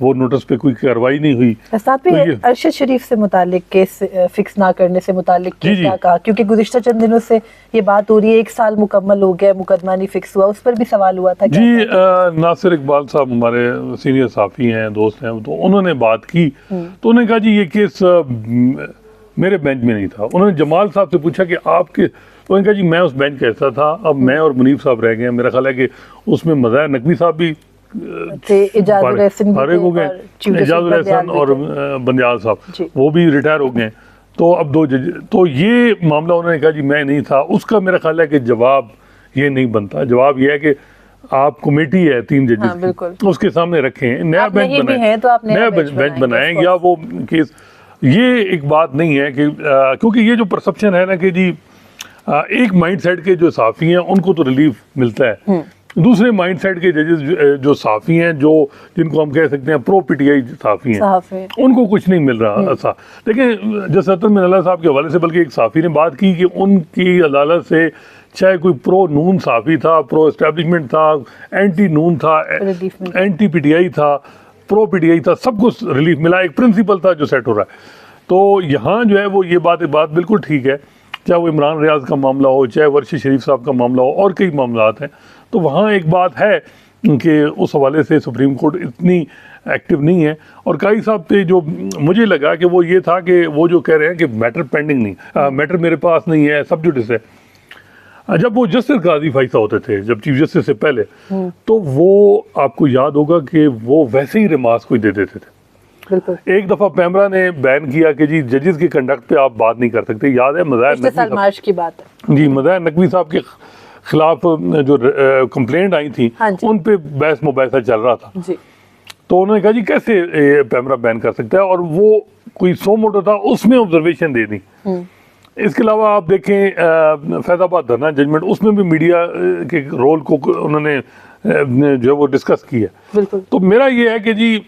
وہ نوٹس پہ کوئی کارروائی نہیں ہوئی. ساتھ تو میں یہ ارشد شریف سے متعلق کیس فکس نہ کرنے سے متعلق کیا کہا, کیونکہ گزشتہ چند دنوں سے یہ بات ہو رہی ہے, 1 سال مکمل ہو گیا, مقدمہ نہیں فکس ہوا, اس پر بھی سوال ہوا تھا. جی ناصر اقبال صاحب ہمارے سینئر صحافی ہیں, دوست ہیں, تو انہوں نے بات کی تو انہوں نے کہا جی یہ کیس میرے بینچ میں نہیں تھا. انہوں نے جمال صاحب سے پوچھا کہ آپ کے, انہوں نے کہا جی میں اس بینچ کا حصہ تھا, اب میں اور منیب صاحب رہ گئے ہیں. میرا خیال ہے کہ اس میں مظاہر نقوی صاحب بھی فارغ ہو گئے, اعجاز الحسن اور بندیال صاحب وہ بھی ریٹائر ہو گئے. تو اب 2 جج, تو یہ معاملہ انہوں نے کہا جی میں نہیں تھا. اس کا میرا خیال ہے کہ جواب یہ نہیں بنتا. جواب یہ ہے کہ آپ کمیٹی ہے 3 ججز کی, اس کے سامنے رکھیں, نیا بینچ بنائیں, نیا بینچ بنائیں, یا وہ کیس. یہ ایک بات نہیں ہے کہ کیونکہ یہ جو پرسپشن ہے نا کہ جی ایک مائنڈ سیٹ کے جو صحافی ہیں ان کو تو ریلیف ملتا ہے, دوسرے مائنڈ سیٹ کے ججز جو صحافی ہیں, جو جن کو ہم کہہ سکتے ہیں پرو پی ٹی آئی صحافی ہیں, ان کو کچھ نہیں مل رہا ایسا. دیکھیں جس عطر من اللہ صاحب کے حوالے سے بلکہ ایک صحافی نے بات کی کہ ان کی عدالت سے چاہے کوئی پرو نون صحافی تھا, پرو اسٹیبلشمنٹ تھا, اینٹی نون تھا, اینٹی پی ٹی آئی تھا, پرو پی ٹی آئی تھا, سب کو ریلیف ملا. ایک پرنسپل تھا جو سیٹ ہو رہا ہے. تو یہاں جو ہے وہ یہ بات بالکل ٹھیک ہے, چاہے وہ عمران ریاض کا معاملہ ہو, چاہے ورشد شریف صاحب کا معاملہ ہو, اور کئی معاملات ہیں. تو وہاں ایک بات ہے کہ اس حوالے سے سپریم کورٹ اتنی ایکٹیو نہیں ہے. اور قاضی صاحب پہ جو مجھے لگا کہ وہ یہ تھا کہ وہ جو کہہ رہے ہیں کہ میٹر پینڈنگ نہیں, میٹر میرے پاس نہیں ہے, سب جوڈس ہے. جب وہ جسٹس قاضی فائصہ ہوتے تھے, جب چیف جسٹس سے پہلے, تو وہ آپ کو یاد ہوگا کہ وہ ویسے ہی ریمارکس کوئی دے دیتے تھے. ایک دفعہ پیمرا نے بین کیا کہ جی ججز کی کنڈکٹ پہ آپ بات نہیں کر سکتے. یاد ہے مظاہر مارچ کی بات ہے جی, مظاہر نقوی صاحب کے خلاف جو کمپلینٹ آئی تھیں ان پہ بحث مباحثہ چل رہا تھا. تو انہوں نے کہا جی کیسے پیمرا بین کر سکتا ہے, اور وہ کوئی سو موٹو تھا اس میں آبزرویشن دے دی. اس کے علاوہ آپ دیکھیں فیض آباد دھرنا ججمنٹ, اس میں بھی میڈیا کے رول کو انہوں نے جو ہے وہ ڈسکس کی ہے. تو میرا یہ ہے کہ جی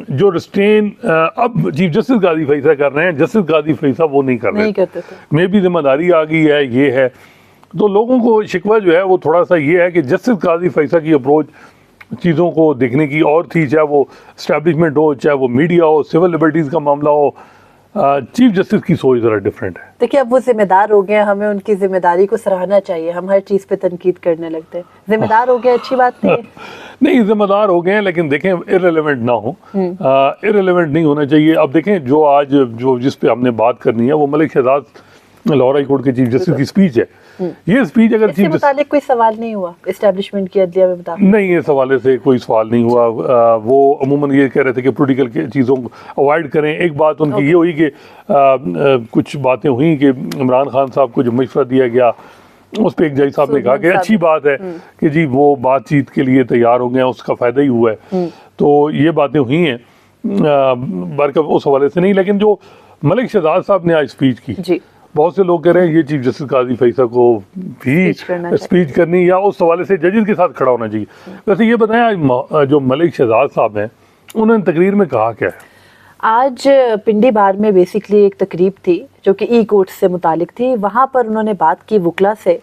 جو ریسٹرین اب چیف جسٹس قاضی فائصہ کر رہے ہیں, جسٹس قاضی فائصہ وہ نہیں کر رہے. میں بھی ذمہ داری آ گئی ہے, یہ ہے. تو لوگوں کو شکوہ جو ہے وہ تھوڑا سا یہ ہے کہ جسٹس قاضی فائصہ کی اپروچ چیزوں کو دیکھنے کی اور تھی, چاہے وہ اسٹیبلشمنٹ ہو, چاہے وہ میڈیا ہو, سول لبرٹیز کا معاملہ ہو. چیف جسٹس کی سوچ ذرا ڈفرینٹ ہے. دیکھیے اب وہ ذمہ دار ہو گئے, ہمیں ان کی ذمہ داری کو سراہنا چاہیے. ہم ہر چیز پہ تنقید کرنے لگتے ہیں. ذمہ دار ہو گئے اچھی بات نہیں نہیں, ذمہ دار ہو گئے ہیں, لیکن دیکھیں ارریلیونٹ نہ ہو, ارریلیونٹ نہیں ہونا چاہیے. اب دیکھیں جو آج جس پہ ہم نے بات کرنی ہے وہ ملک شہزاد لاہور ہائی کورٹ کے چیف جسٹس کی اسپیچ ہے. یہ اسپیچ اگر اس سے متعلق کوئی سوال نہیں ہوا اسٹیبلشمنٹ کی عدلیہ میں مطابق؟ نہیں, اس حوالے سے کوئی سوال نہیں ہوا. وہ عموماً یہ کہہ رہے تھے کہ پولیٹیکل چیزوں کو اوائڈ کریں. ایک بات ان کی یہ ہوئی کہ کچھ باتیں ہوئیں کہ عمران خان صاحب کو جو مشورہ دیا گیا اس پہ ایک جج صاحب نے کہا کہ اچھی بات ہے کہ جی وہ بات چیت کے لیے تیار ہو گئے ہیں, اس کا فائدہ ہی ہوا ہے. تو یہ باتیں ہوئی ہیں برکت اس حوالے سے نہیں. لیکن جو ملک شہزاد صاحب نے آج اسپیچ کی, بہت سے لوگ کہہ رہے ہیں یہ چیف جسٹس قاضی فائصہ کو بھی اسپیچ کرنی یا اس حوالے سے ججز کے ساتھ کھڑا ہونا چاہیے. ویسے یہ بتائیں آج جو ملک شہزاد صاحب ہیں انہوں نے تقریر میں کہا کیا ہے؟ آج پنڈی بار میں بیسکلی ایک تقریب تھی جو کہ ای کورٹ سے متعلق تھی. وہاں پر انہوں نے بات کی وکلا سے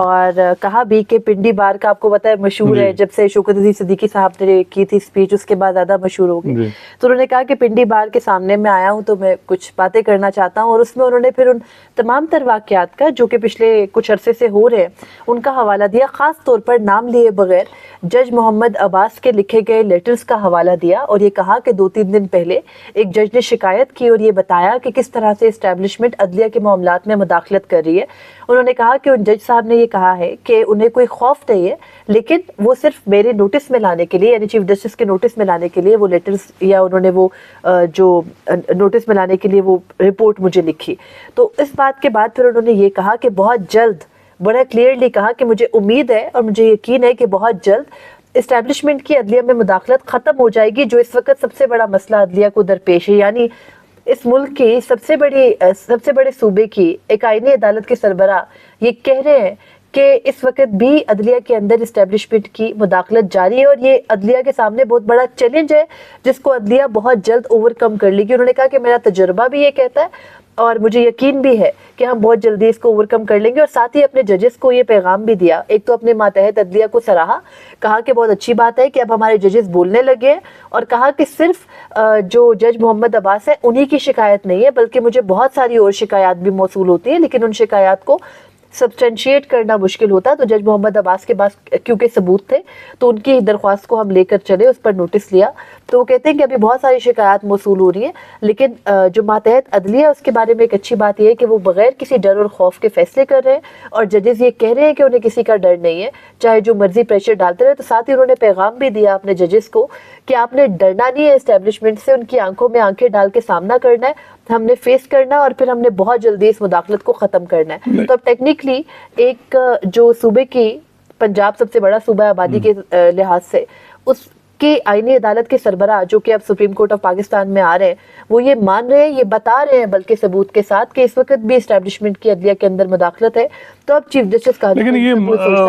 اور کہا بھی کہ پنڈی بار کا آپ کو پتہ ہے مشہور ہے, جب سے شوکت عزیز صدیقی صاحب نے کی تھی اسپیچ اس کے بعد زیادہ مشہور ہو گئی. تو انہوں نے کہا کہ پنڈی بار کے سامنے میں آیا ہوں تو میں کچھ باتیں کرنا چاہتا ہوں, اور اس میں انہوں نے پھر ان تمام تر واقعات کا جو کہ پچھلے کچھ عرصے سے ہو رہے ہیں ان کا حوالہ دیا, خاص طور پر نام لیے بغیر جج محمد عباس کے لکھے گئے لیٹرز کا حوالہ دیا. اور یہ کہا کہ 2-3 دن پہلے ایک جج نے شکایت کی اور یہ بتایا کہ کس طرح سے اسٹیبلشمنٹ عدلیہ کے معاملات میں مداخلت کر رہی ہے. انہوں نے کہا کہ ان جج صاحب نے یہ کہا ہے کہ انہیں کوئی خوف نہیں ہے, لیکن وہ صرف میرے نوٹس میں لانے کے لیے, یعنی چیف جسٹس کے نوٹس میں لانے کے لیے وہ لیٹرز یا انہوں نے وہ جو نوٹس میں لانے کے لیے وہ رپورٹ مجھے لکھی. تو اس بات کے بعد پھر انہوں نے یہ کہا کہ بہت جلد, بڑا کلیئرلی کہا کہ مجھے امید ہے اور مجھے یقین ہے کہ بہت جلد اسٹیبلشمنٹ کی عدلیہ میں مداخلت ختم ہو جائے گی, جو اس وقت سب سے بڑا مسئلہ عدلیہ کو درپیش ہے. یعنی اس ملک کی سب سے بڑے صوبے کی ایک آئینی عدالت کے سربراہ یہ کہہ رہے ہیں کہ اس وقت بھی عدلیہ کے اندر اسٹیبلشمنٹ کی مداخلت جاری ہے, اور یہ عدلیہ کے سامنے بہت بڑا چیلنج ہے جس کو عدلیہ بہت جلد اوور کم کر لے گی. انہوں نے کہا کہ میرا تجربہ بھی یہ کہتا ہے اور مجھے یقین بھی ہے کہ ہم بہت جلدی اس کو اوور کم کر لیں گے. اور ساتھ ہی اپنے ججز کو یہ پیغام بھی دیا, ایک تو اپنے ماتحت عدلیہ کو سراہا, کہا کہ بہت اچھی بات ہے کہ اب ہمارے ججز بولنے لگے ہیں, اور کہا کہ صرف جو جج محمد عباس ہے انہی کی شکایت نہیں ہے بلکہ مجھے بہت ساری اور شکایات بھی موصول ہوتی ہیں, لیکن ان شکایات کو سبسٹینشیٹ کرنا مشکل ہوتا. تو جج محمد عباس کے پاس کیونکہ ثبوت تھے تو ان کی درخواست کو ہم لے کر چلے, اس پر نوٹس لیا. تو وہ کہتے ہیں کہ ابھی بہت ساری شکایات موصول ہو رہی ہیں, لیکن جو ماتحت عدلیہ اس کے بارے میں ایک اچھی بات یہ ہے کہ وہ بغیر کسی ڈر اور خوف کے فیصلے کر رہے ہیں, اور ججز یہ کہہ رہے ہیں کہ انہیں کسی کا ڈر نہیں ہے, چاہے جو مرضی پریشر ڈالتے رہے. تو ساتھ ہی انہوں نے پیغام بھی دیا اپنے ججز کو کہ آپ نے ڈرنا نہیں ہے اسٹیبلشمنٹ سے, ان کی آنکھوں میں آنکھیں ڈال کے سامنا کرنا ہے, ہم نے فیس کرنا اور پھر ہم نے بہت جلدی اس مداخلت کو ختم کرنا ہے. تو اب ٹیکنیکلی ایک جو صوبے کی, پنجاب سب سے بڑا صوبہ آبادی کے لحاظ سے, اس کی آئینی عدالت کے سربراہ جو کہ اب سپریم کورٹ آف پاکستان میں آ رہے ہیں, وہ یہ مان رہے ہیں, یہ بتا رہے ہیں بلکہ ثبوت کے ساتھ کہ اس وقت بھی اسٹیبلشمنٹ کی عدلیہ کے اندر مداخلت ہے. تو اب چیف جسٹس کا, لیکن یہ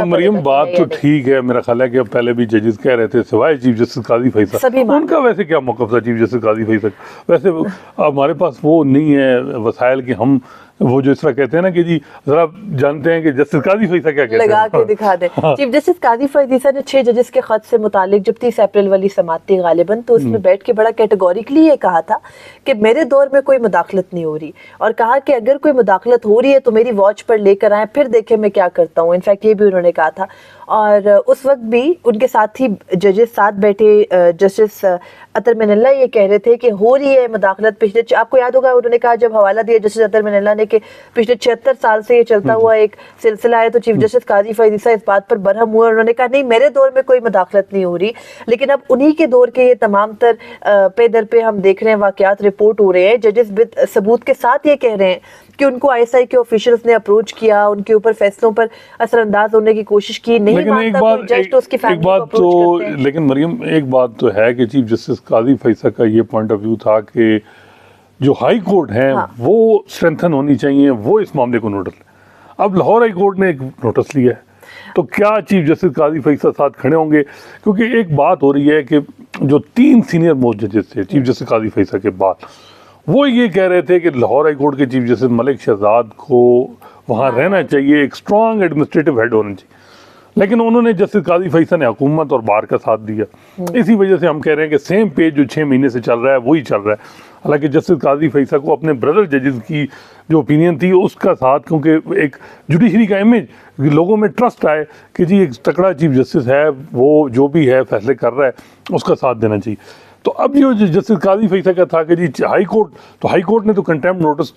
مریم بات تو ٹھیک ہے, میرا خیال ہے کہ اب پہلے بھی ججز کہہ رہے تھے سوائے چیف جسٹس قاضی فیصل, ان کا ویسے کیا موقف تھا چیف جسٹس قاضی فیصل؟ ویسے ہمارے پاس وہ نہیں ہے وسائل کہ ہم وہ جو اس طرح کہتے ہیں نا کہ جی ذرا جانتے ہیں کہ جسٹس قاضی فیصل کیا کہتے ہیں, لگا کے دکھا دیں. چیف جسٹس قاضی فیصل نے 6 ججز کے خط سے متعلق جب 30 اپریل والی سماعت تھی غالباً, تو اس میں بیٹھ کے بڑا کیٹیگوریکلی یہ کہا تھا کہ میرے دور میں کوئی مداخلت نہیں ہو رہی, اور کہا کہ اگر کوئی مداخلت ہو رہی ہے تو میری واچ پر لے کر آئیں, پھر دیکھیں میں کیا کرتا ہوں. انفیکٹ یہ بھی انہوں نے کہا تھا. اور اس وقت بھی ان کے ساتھ ہی ججز ساتھ بیٹھے جسٹس اطہر من اللہ یہ کہہ رہے تھے کہ ہو رہی ہے مداخلت. پچھلے, آپ کو یاد ہوگا انہوں نے کہا جب حوالہ دیا جسٹس اطہر من اللہ نے کہ پچھلے 76 سال سے یہ چلتا ہوا ایک سلسلہ ہے, تو چیف جسٹس قاضی فیصل اس بات پر برہم ہوئے, انہوں نے کہا نہیں میرے دور میں کوئی مداخلت نہیں ہو رہی. لیکن اب انہی کے دور کے یہ تمام تر پے در پہ ہم دیکھ رہے ہیں واقعات رپورٹ ہو رہے ہیں, ججز ثبوت کے ساتھ یہ کہہ رہے ہیں کہ ان کو ISI کے آفیشلز نے اپروچ کیا, ان کے اوپر فیصلوں پر اثر انداز ہونے کی کوشش کی, نہیں مانتا کوئی جج تو اس کی فیملی کو اپروچ کرتے ہیں. لیکن مریم ایک بات تو ہے کہ چیف جسٹس قاضی فیصل کا یہ پوائنٹ آف ویو تھا کہ جو ہائی کورٹ ہیں وہ اسٹرینتھن ہونی چاہیے, وہ اس معاملے کو نوٹس لیں. اب لاہور ہائی کورٹ نے ایک نوٹس لیا ہے, تو کیا چیف جسٹس قاضی فیصل ساتھ کھڑے ہوں گے؟ کیونکہ ایک بات ہو رہی ہے کہ جو 3 سینئر موسٹ ججز تھے چیف جسٹس قاضی فیصل کے بعد, وہ یہ کہہ رہے تھے کہ لاہور ہائی کورٹ کے چیف جسٹس ملک شہزاد کو وہاں رہنا چاہیے, ایک اسٹرانگ ایڈمنسٹریٹو ہیڈ ہونا چاہیے. لیکن انہوں نے جسٹس قاضی فیصل نے حکومت اور بار کا ساتھ دیا. اسی وجہ سے ہم کہہ رہے ہیں کہ سیم پیج جو 6 مہینے سے چل رہا ہے وہی چل رہا ہے. حالانکہ جسٹس قاضی فیصل کو اپنے بردر ججز کی جو اوپینین تھی اس کا ساتھ, کیونکہ ایک جوڈیشری کا امیج لوگوں میں ٹرسٹ آئے کہ جی ایک تکڑا چیف جسٹس ہے, وہ جو بھی ہے فیصلے کر رہا ہے, اس کا ساتھ دینا چاہیے. تو اب جو جسٹس قاضی فیصل کا تھا کہ جی ہائی کورٹ نے تو کنٹیمپٹ نوٹس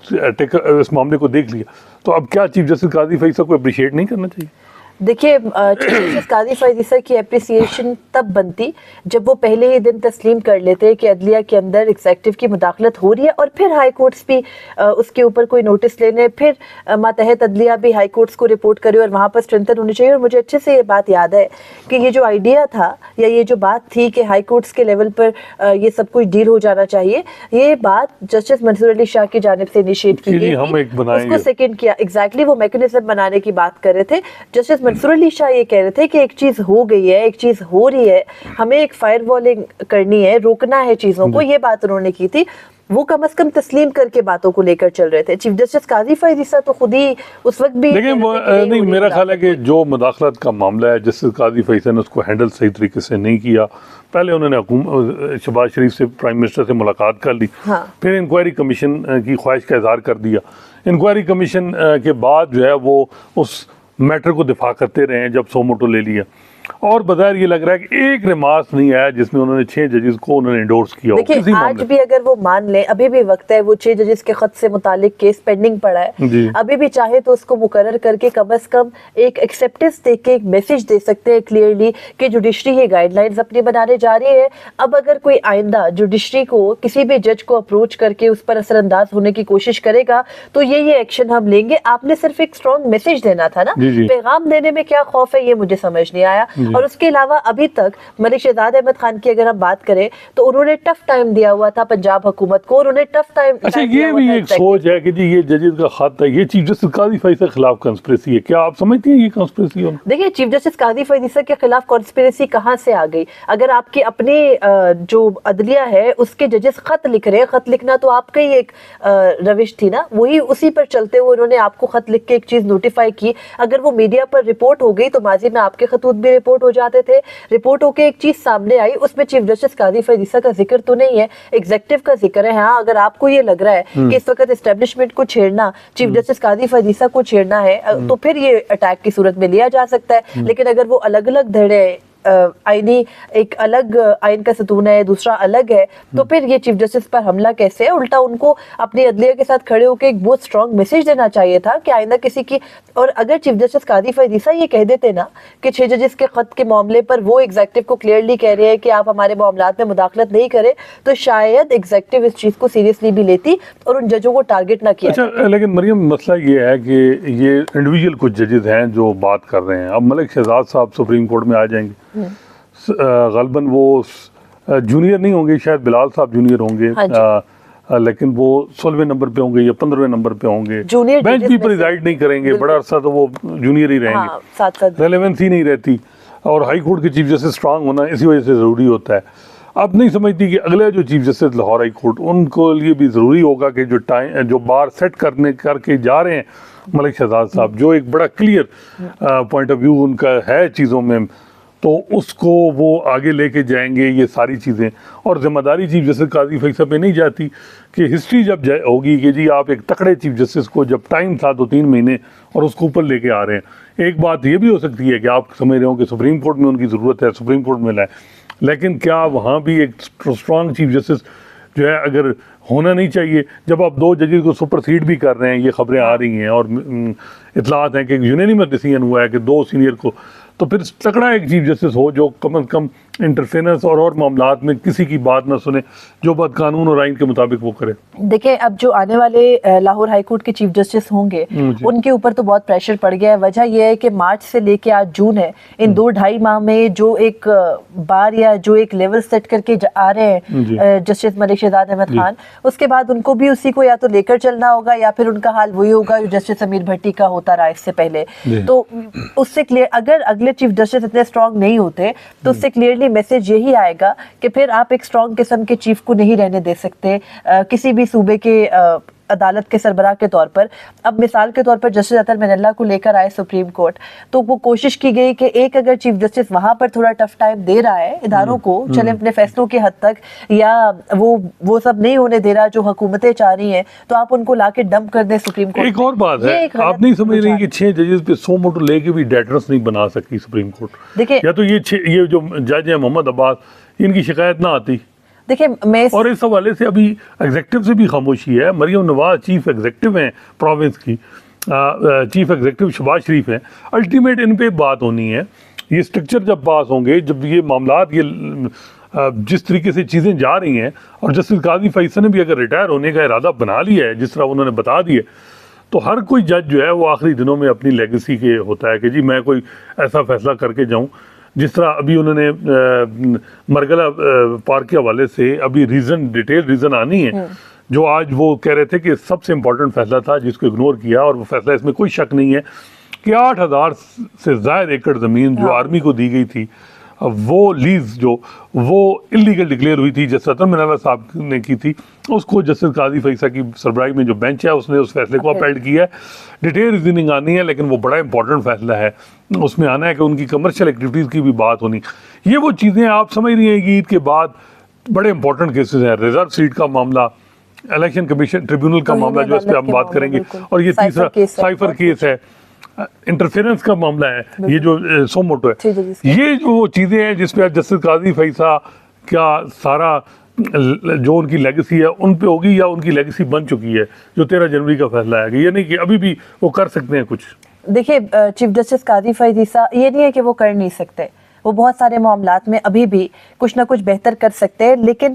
اس معاملے کو دیکھ لیا, تو اب کیا چیف جسٹس قاضی فیصل کو اپریشیٹ نہیں کرنا چاہیے؟ دیکھیے چیف جسٹس قاضی فیصل کی اپریسیشن تب بنتی جب وہ پہلے ہی دن تسلیم کر لیتے کہ عدلیہ کے اندر ایگزیکٹو کی مداخلت ہو رہی ہے, اور پھر ہائی کورٹس بھی اس کے اوپر کوئی نوٹس لینے, پھر ماتحت عدلیہ بھی ہائی کورٹس کو رپورٹ کرے اور وہاں پر اسٹرینتھن ہونی چاہیے. اور مجھے اچھے سے یہ بات یاد ہے کہ یہ جو آئیڈیا تھا یا یہ جو بات تھی کہ ہائی کورٹس کے لیول پر یہ سب کچھ ڈیل ہو جانا چاہیے, یہ بات جسٹس منصور علی شاہ کی جانب سے انیشیٹ کی گئی, اس کو سیکنڈ کیا. ایگزیکٹلی وہ میکنزم بنانے کی بات کر رہے تھے. جسٹس منصور علی شاہ یہ کہہ رہے تھے کہ ایک چیز ہو گئی ہے, ایک چیز ہو رہی ہے, ہمیں ایک فائر والنگ کرنی ہے, روکنا ہے چیزوں کو, یہ بات انہوں نے کی تھی. وہ کم از کم تسلیم کر کے باتوں کو لے کر چل رہے تھے. چیف جسٹس قاضی فیصل تو خود ہی اس وقت بھی, لیکن نہیں, میرا خیال ہے کہ جو مداخلت کا معاملہ ہے جسٹس قاضی فیصل نے اس کو ہینڈل صحیح طریقے سے نہیں کیا. پہلے انہوں نے شہباز شریف سے پرائم منسٹر سے ملاقات کر لی, پھر انکوائری کمیشن کی خواہش کا اظہار کر دیا. انکوائری کمیشن کے بعد جو ہے وہ اس میٹر کو دفاع کرتے رہے ہیں جب سو موٹو لے لیا, اور بظاہر یہ لگ رہا ہے کہ ایک ریمارک نہیں آیا جس میں انہوں نے 6 ججز کو انہوں نے انڈورس کیا. دیکھیں آج بھی اگر وہ مان لیں, ابھی بھی وقت ہے, وہ 6 ججز کے خط سے متعلق کیس پینڈنگ پڑا ہے, ابھی بھی چاہے تو اس کو مقرر کر کے کم از کم ایک ایکسیپٹنس دے کے ایک میسج دے سکتے ہیں کلیئرلی کہ جوڈیشری یہ گائیڈ لائنز اپنی بنانے جا رہی ہے. اب اگر کوئی آئندہ جوڈیشری کو کسی بھی جج کو اپروچ کر کے اس پر اثر انداز ہونے کی کوشش کرے گا تو یہ ایکشن ہم لیں گے. آپ نے صرف ایک اسٹرانگ میسج دینا تھا نا, پیغام دینے میں کیا خوف ہے یہ مجھے سمجھ نہیں آیا. اور اس کے علاوہ ابھی تک ملک شہزاد احمد خان کی اگر ہم بات کریں تو انہوں نے ٹف ٹائم دیا ہوا تھا پنجاب حکومت کو, اور انہیں ٹف ٹائم. اچھا یہ بھی ایک سوچ ہے کہ جی یہ ججز کا خط ہے, یہ چیف جسٹس قاضی فیصل کے خلاف کنسپریسی ہے, کیا آپ سمجھتی ہیں یہ کنسپریسی ہے؟ دیکھیے چیف جسٹس قاضی فیصل کے خلاف کنسپریسی کہاں سے آ گئی؟ اگر آپ کی اپنی جو عدلیہ ہے اس کے ججز خط لکھ رہے ہیں, خط لکھنا تو آپ کا ہی ایک روش تھی نا, وہی اسی پر چلتے ہوئے انہوں نے آپ کو خط لکھ کے ایک چیز نوٹیفائی کی. اگر وہ میڈیا پر رپورٹ ہو گئی تو ماضی میں آپ کے خطوط بھی رپورٹ ہو جاتے تھے, رپورٹ ہو کے ایک چیز سامنے آئی, اس میں چیف جسٹس قاضی فیصل کا ذکر تو نہیں ہے, ایگزیکٹو کا ذکر ہے. ہاں اگر آپ کو یہ لگ رہا ہے کہ اس وقت اسٹیبلشمنٹ کو چھیڑنا, چیف جسٹس قاضی فیصل کو چھیڑنا ہے, تو پھر یہ اٹیک کی صورت میں لیا جا سکتا ہے. لیکن اگر وہ الگ الگ دھڑے آئینی, ایک الگ آئین کا ستون ہے, دوسرا الگ ہے, تو پھر یہ چیف جسٹس پر حملہ کیسے ہے؟ الٹا ان کو اپنی عدلیہ کے ساتھ کھڑے ہو کے ایک بہت اسٹرانگ میسج دینا چاہیے تھا کہ آئندہ کسی کی. اور اگر چیف جسٹس قاضی فیصل یہ کہہ دیتے نا کہ 6 ججز کے خط کے معاملے پر وہ ایگزیکٹو کو کلیئرلی کہہ رہے ہیں کہ آپ ہمارے معاملات میں مداخلت نہیں کریں, تو شاید ایگزیکٹو اس چیز کو سیریسلی بھی لیتی اور ان ججوں کو ٹارگٹ نہ کیا. اچھا لیکن مریم مسئلہ یہ ہے کہ یہ انڈیویجول کچھ ججز ہیں جو بات کر رہے ہیں. اب ملک شہزاد صاحب سپریم کورٹ میں آ جائیں گے, غالباً وہ جونیئر نہیں ہوں گے, شاید بلال صاحب جونیئر ہوں گے, لیکن وہ 16ویں نمبر پہ ہوں گے یا 15ویں نمبر پہ ہوں گے, بینچ بھی پریزائڈ نہیں کریں گے, بڑا عرصہ تو وہ جونیئر ہی رہیں گے, ریلیونسی نہیں رہتی. اور ہائی کورٹ کے چیف جسٹس اسٹرانگ ہونا اسی وجہ سے ضروری ہوتا ہے. اب نہیں سمجھتی کہ اگلے جو chief justice Lahore high court, ان کو لیے بھی ضروری ہوگا کہ جو بار سیٹ کر کے جا رہے ہیں ملک شہزاد صاحب, جو ایک بڑا کلیئر پوائنٹ آف ویو ان کا ہے چیزوں میں, تو اس کو وہ آگے لے کے جائیں گے یہ ساری چیزیں. اور ذمہ داری چیف جسٹس قاضی فیصل پہ نہیں جاتی کہ ہسٹری جب ہوگی کہ جی آپ ایک تکڑے چیف جسٹس کو, جب ٹائم تھا 2-3 مہینے, اور اس کو اوپر لے کے آ رہے ہیں. ایک بات یہ بھی ہو سکتی ہے کہ آپ سمجھ رہے ہوں کہ سپریم کورٹ میں ان کی ضرورت ہے, سپریم کورٹ میں لائیں, لیکن کیا وہاں بھی ایک اسٹرانگ چیف جسٹس جو ہے اگر ہونا نہیں چاہیے؟ جب آپ 2 ججز کو سپرسیڈ بھی کر رہے ہیں, یہ خبریں آ رہی ہیں اور اطلاعات ہیں کہ یونینیمس ڈیسیژن ہوا ہے کہ 2 سینئر کو, تو پھر تکڑا ایک چیف جسٹس ہو جو کم از کم انٹرفیرنس اور معاملات میں کسی کی بات نہ سنے, جو بات قانون اور آئین کے مطابق وہ کرے. دیکھیں اب جو آنے والے لاہور ہائی کورٹ کے چیف جسٹس ہوں گے ان کے اوپر تو بہت پریشر پڑ گیا ہے. وجہ یہ ہے کہ مارچ سے لے کے آج جون ہے, ان 2-2.5 ماہ میں جو ایک بار یا جو ایک لیول سیٹ کر کے آ رہے ہیں جسٹس ملک شہزاد احمد خان, اس کے بعد ان کو بھی اسی کو یا تو لے کر چلنا ہوگا یا پھر ان کا حال وہی ہوگا جو جسٹس امیر بھٹی کا ہوتا رہا اس سے پہلے. تو اس سے کلیئر, اگر اگلے چیف جسٹس اتنے اسٹرانگ نہیں ہوتے تو اس سے کلیئرلی میسج یہی آئے گا کہ پھر آپ ایک اسٹرانگ قسم کے چیف کو نہیں رہنے دے سکتے کسی بھی صوبے کے عدالت کے سربراہ کے طور پر. اب مثال کے طور پر جسٹس اطہر من اللہ کو لے کر آئے سپریم کورٹ, تو وہ کوشش کی گئی کہ ایک اگر چیف جسٹس وہاں پر تھوڑا ٹف ٹائم دے رہا ہے اداروں کو, چلے اپنے فیصلوں کی حد تک, یا وہ سب نہیں ہونے دے رہا جو حکومتیں چاہ رہی ہیں, تو آپ ان کو لا کے ڈمپ کر دیں سپریم کورٹ. ایک اور بات ہے, آپ نہیں سمجھ رہی کہ 6 ججز پہ 100 موٹو لے کے بھی ڈیٹرس نہیں بنا سکتی سپریم کورٹ. دیکھیں یا تو یہ جو جج ہیں محمد عباس, ان کی شکایت نہ آتی. دیکھیں میں اور اس حوالے سے ابھی ایگزیکٹو سے بھی خاموشی ہے. مریم نواز چیف ایگزیکٹو ہیں پروونس کی, چیف ایگزیکٹو شہباز شریف ہیں, الٹیمیٹ ان پہ بات ہونی ہے. یہ اسٹرکچر جب پاس ہوں گے, جب یہ معاملات یہ جس طریقے سے چیزیں جا رہی ہیں, اور جسٹس قاضی فیصل نے بھی اگر ریٹائر ہونے کا ارادہ بنا لیا ہے جس طرح انہوں نے بتا دیا, تو ہر کوئی جج جو ہے وہ آخری دنوں میں اپنی لیگیسی کے ہوتا ہے کہ جی میں کوئی ایسا فیصلہ کر کے جاؤں. جس طرح ابھی انہوں نے مرگلہ پارک کے حوالے سے ابھی ڈیٹیل ریزن آنی ہے, جو آج وہ کہہ رہے تھے کہ سب سے امپورٹنٹ فیصلہ تھا جس کو اگنور کیا, اور وہ فیصلہ اس میں کوئی شک نہیں ہے کہ 8000 سے زائد ایکڑ زمین جو آرمی کو دی گئی تھی, وہ لیز جو وہ انلیگل ڈکلیئر ہوئی تھی, جسٹس اطہر من اللہ صاحب نے کی تھی, اس کو جسٹس قاضی فیصل کی سربراہی میں جو بینچ ہے اس نے اس فیصلے کو اپیلڈ کیا ہے. ڈیٹیل ریزننگ آنی ہے, لیکن وہ بڑا امپورٹنٹ فیصلہ ہے. اس میں آنا ہے کہ ان کی کمرشل ایکٹیویٹیز کی بھی بات ہونی. یہ وہ چیزیں آپ سمجھ رہی ہیں کہ عید کے بعد بڑے امپورٹنٹ کیسز ہیں. ریزرو سیٹ کا معاملہ, الیکشن کمیشن ٹریبیونل کا معاملہ جو اس پہ ہم بات کریں گے, اور یہ تیسرا سائفر کیس ہے, انٹرفیرنس کا معاملہ ہے, یہ جو سو موٹو ہے. یہ جو چیزیں ہیں جس پہ جسٹس قاضی فیصل کیا سارا جو ان کی لیگیسی ہے ان پہ ہوگی, یا ان کی لیگیسی بن چکی ہے جو 13 جنوری کا فیصلہ ہے, یہ نہیں کہ ابھی بھی وہ کر سکتے ہیں کچھ. دیکھیں چیف جسٹس قاضی فیصل یہ نہیں ہے کہ وہ کر نہیں سکتے, وہ بہت سارے معاملات میں ابھی بھی کچھ نہ کچھ بہتر کر سکتے ہیں, لیکن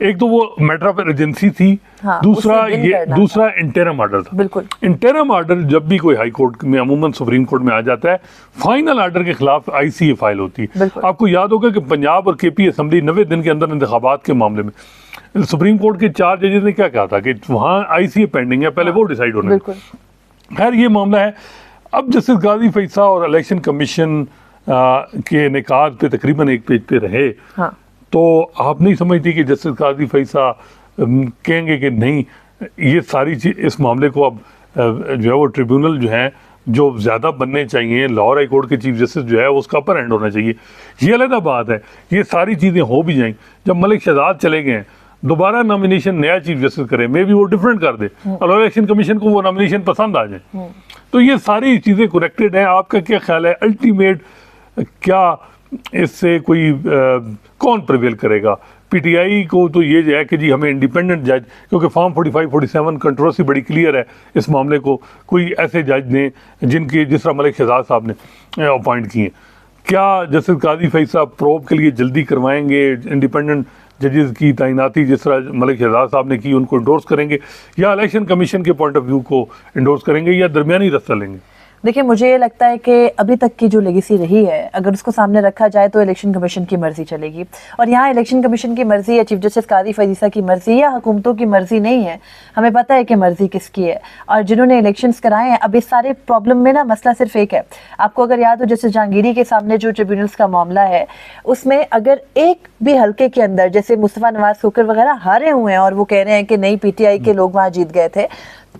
ایک تو وہ میٹر آف ایمرجنسی تھی, ہاں, دوسرا اسے دن یہ کرنا دوسرا انٹرم آرڈر تھا. بالکل. انٹرم آرڈر جب بھی کوئی ہائی کورٹ میں عموماً سپریم کورٹ میں آ جاتا ہے, فائنل آرڈر کے خلاف آئی سی اے فائل ہوتی ہے. بالکل. آپ کو یاد ہوگا کہ پنجاب اور کے پی اسمبلی 90 دن کے اندر انتخابات کے معاملے میں سپریم کورٹ کے 4 ججز نے کیا کہا تھا کہ وہاں آئی سی اے پینڈنگ ہے, پہلے وہ ڈیسائیڈ ہونا ہے. بالکل. خیر یہ معاملہ ہے. اب جسٹس غازی فیصل اور الیکشن کمیشن کے نکات پہ تقریباً ایک پیج پہ رہے, ہاں, تو آپ نہیں سمجھتی کہ جسٹس غازی فیصل کہیں گے کہ نہیں یہ ساری چیز اس معاملے کو اب جو ہے وہ ٹریبیونل جو ہیں جو زیادہ بننے چاہیے, لاہور ہائی کورٹ کے چیف جسٹس جو ہے اس کا اپر ہینڈ ہونا چاہیے. یہ علیحدہ بات ہے, یہ ساری چیزیں ہو بھی جائیں. جب ملک شہزاد چلے گئے ہیں, دوبارہ نامینیشن نیا چیف جسٹس کرے, میں بھی وہ ڈیفرنٹ کر دے اور الیکشن کمیشن کو وہ نامینیشن پسند آ جائیں, تو یہ ساری چیزیں کریکٹڈ ہیں. آپ کا کیا خیال ہے الٹیمیٹ کیا اس سے کوئی کون پریویل کرے گا؟ پی ٹی آئی کو تو یہ جو ہے کہ جی ہمیں انڈیپینڈنٹ جج, کیونکہ فارم 45-47 کنٹروورسی بڑی کلیئر ہے اس معاملے کو, کوئی ایسے جج نے جن کی جس طرح ملک شہزاد صاحب نے اپوائنٹ کیے, کیا جسٹس غازی فیصل پروب کے لیے جلدی کروائیں گے انڈیپینڈنٹ ججز کی تعیناتی جس طرح ملک شہزاد صاحب نے کی ان کو انڈورس کریں گے, یا الیکشن کمیشن کے پوائنٹ آف ویو کو انڈورس کریں گے, یا درمیانی رستہ لیں گے؟ دیکھیں مجھے یہ لگتا ہے کہ ابھی تک کی جو لیگیسی رہی ہے اگر اس کو سامنے رکھا جائے تو الیکشن کمیشن کی مرضی چلے گی, اور یہاں الیکشن کمیشن کی مرضی یا چیف جسٹس غازی فیصل کی مرضی یا حکومتوں کی مرضی نہیں ہے, ہمیں پتہ ہے کہ مرضی کس کی ہے, اور جنہوں نے الیکشنز کرائے ہیں. اب اس سارے پرابلم میں نا مسئلہ صرف ایک ہے, آپ کو اگر یاد ہو جیسے جہانگیری کے سامنے جو ٹریبیونلز کا معاملہ ہے اس میں اگر ایک بھی حلقے کے اندر جیسے مصطفیٰ نواز کھوکھر وغیرہ ہارے ہوئے ہیں اور وہ کہہ رہے ہیں کہ نہیں پی ٹی آئی کے لوگ وہاں جیت گئے تھے,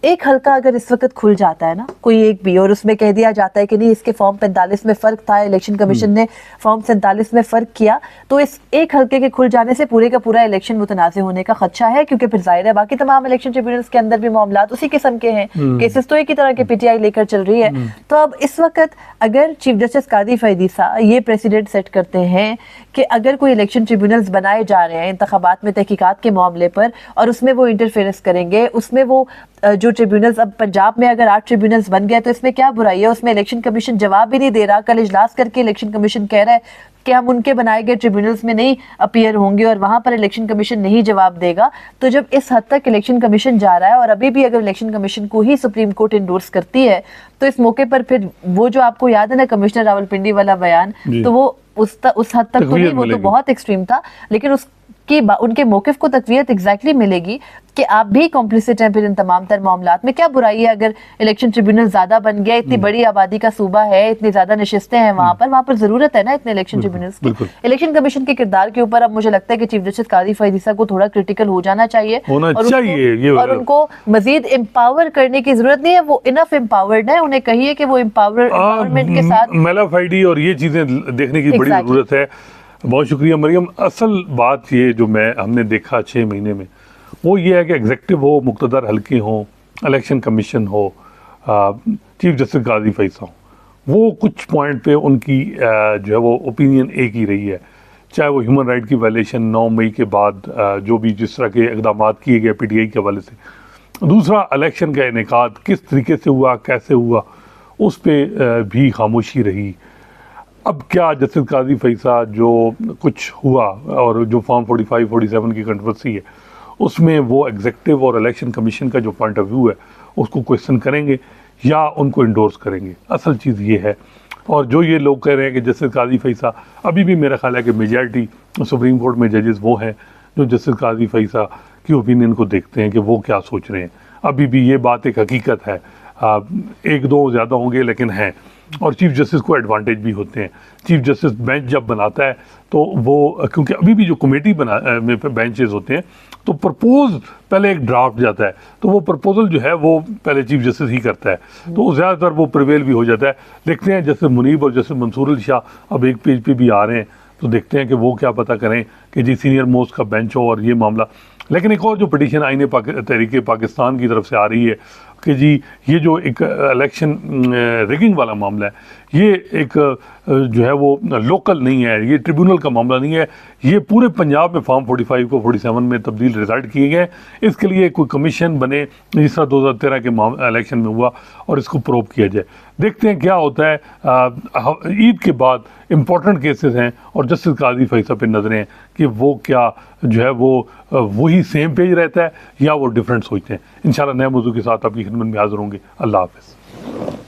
ایک حلقہ اگر اس وقت کھل جاتا ہے نا کوئی ایک بھی, اور اس میں کہہ دیا جاتا ہے کہ نہیں اس کے فارم 45 میں فرق تھا, الیکشن کمیشن نے فارم 47 میں فرق کیا, تو اس ایک حلقے کے کھل جانے سے پورے کا پورا الیکشن متنازع ہونے کا خدشہ ہے, کیونکہ پھر ظاہر ہے باقی تمام الیکشن ٹریبیونلز کے اندر بھی معاملات اسی قسم کے ہیں, کیسز تو ایک ہی طرح کے پی ٹی آئی لے کر چل رہی ہے. تو اب اس وقت اگر چیف جسٹس غازی فیصل یہ پریسیڈنٹ سیٹ کرتے ہیں کہ اگر کوئی الیکشن ٹریبیونلز بنائے جا رہے ہیں انتخابات میں تحقیقات کے معاملے پر, اور اس میں وہ انٹرفیئرنس کریں گے, اس میں وہ جو ٹریبیونلز اب پنجاب میں اگر 8 ٹریبیونلز بن گئے تو اس میں کیا برائی ہے؟ اس میں الیکشن کمیشن جواب بھی نہیں دے رہا. کل اجلاس کر کے الیکشن کمیشن کہہ رہا ہے کہ ہم ان کے بنائے گئے ٹریبیونلز میں نہیں اپیئر ہوں گے, اور وہاں پر الیکشن کمیشن نہیں جواب دے گا. تو جب اس حد تک الیکشن کمیشن جا رہا ہے, اور ابھی بھی اگر الیکشن کمیشن کو ہی سپریم کورٹ انڈورس کرتی ہے, تو اس موقع پر پھر وہ جو آپ کو یاد ہے نا کمشنر راولپنڈی والا بیان, تو وہ اس حد تک تو نہیں, وہ تو بہت ایکسٹریم تھا, لیکن اس کی ان کے موقف کو تقویت ایگزیکٹلی ملے گی کہ آپ بھی کمپلیسٹ ہیں پھر ان تمام تر معاملات میں. کیا برائی ہے اگر الیکشن ٹریبیونل زیادہ بن گیا, اتنی بڑی آبادی کا صوبہ ہے, اتنی زیادہ نشستیں ہیں وہاں پر ضرورت ہے نا اتنے الیکشن ٹریبیونلز کی. الیکشن کمیشن کے کردار کے اوپر اب مجھے لگتا ہے کہ چیف جسٹس غازی فیصل کو تھوڑا کرٹیکل ہو جانا چاہیے, اور ان کو مزید امپاور کرنے کی ضرورت نہیں ہے. وہ انف امپاورڈ ہے, انہیں کہیے کہ وہ امپاورمنٹ کے ساتھ میلافائڈی اور یہ چیزیں دیکھنے کی بڑی ضرورت ہے. بہت شکریہ مریم. اصل بات یہ جو ہم نے دیکھا 6 مہینے میں وہ یہ ہے کہ ایگزیکٹو ہو, مقتدر حلقے ہوں, الیکشن کمیشن ہو, چیف جسٹس غازی فیصل ہوں, وہ کچھ پوائنٹ پہ ان کی جو ہے وہ اوپینین ایک ہی رہی ہے, چاہے وہ ہیومن رائٹ کی وائلیشن 9 مئی کے بعد جو بھی جس طرح کے اقدامات کیے گئے پی ٹی آئی کے حوالے سے, دوسرا الیکشن کا انعقاد کس طریقے سے ہوا, کیسے ہوا, اس پہ بھی خاموشی رہی. اب کیا جسٹس غازی فیصل جو کچھ ہوا اور جو فارم 45-47 کی کنٹروورسی ہے اس میں وہ ایگزیکٹو اور الیکشن کمیشن کا جو پوائنٹ آف ویو ہے اس کو کویسچن کریں گے یا ان کو انڈورس کریں گے؟ اصل چیز یہ ہے. اور جو یہ لوگ کہہ رہے ہیں کہ جسٹس غازی فیصل, ابھی بھی میرا خیال ہے کہ میجارٹی سپریم کورٹ میں ججز وہ ہیں جو جسٹس غازی فیصل کی اوپینین کو دیکھتے ہیں کہ وہ کیا سوچ رہے ہیں. ابھی بھی یہ بات ایک حقیقت ہے, 1-2 زیادہ ہوں گے لیکن ہیں, اور چیف جسٹس کو ایڈوانٹیج بھی ہوتے ہیں. چیف جسٹس بینچ جب بناتا ہے تو وہ کیونکہ ابھی بھی جو کمیٹی میں بینچز ہوتے ہیں تو پرپوز پہلے ایک ڈرافٹ جاتا ہے, تو وہ پرپوزل جو ہے وہ پہلے چیف جسٹس ہی کرتا ہے, تو زیادہ تر وہ پریویل بھی ہو جاتا ہے. دیکھتے ہیں جسٹس منیب اور جسٹس منصور علی شاہ اب ایک پیج پہ بھی آ رہے ہیں, تو دیکھتے ہیں کہ وہ کیا پتہ کریں کہ جی سینئر موسٹ کا بینچ ہو اور یہ معاملہ. لیکن ایک اور جو پٹیشن آئین تحریک پاکستان کی طرف سے آ رہی ہے کہ جی یہ جو ایک الیکشن ریگنگ والا معاملہ ہے یہ ایک جو ہے وہ لوکل نہیں ہے، یہ ٹریبونل کا معاملہ نہیں ہے، یہ پورے پنجاب میں فارم 45 کو 47 میں تبدیل ریزلٹ کیے گئے. اس کے لیے کوئی کمیشن بنے جس طرح 2013 کے الیکشن میں ہوا اور اس کو پروب کیا جائے. دیکھتے ہیں کیا ہوتا ہے. عید کے بعد امپورٹنٹ کیسز ہیں اور جسٹس قاضی فیصل پہ نظریں ہیں کہ وہ کیا جو ہے وہ وہی سیم پیج رہتا ہے یا وہ ڈفرینٹ سوچتے ہیں. انشاءاللہ نئے موضوع کے ساتھ آپ کی خدمت میں حاضر ہوں گے. اللہ حافظ.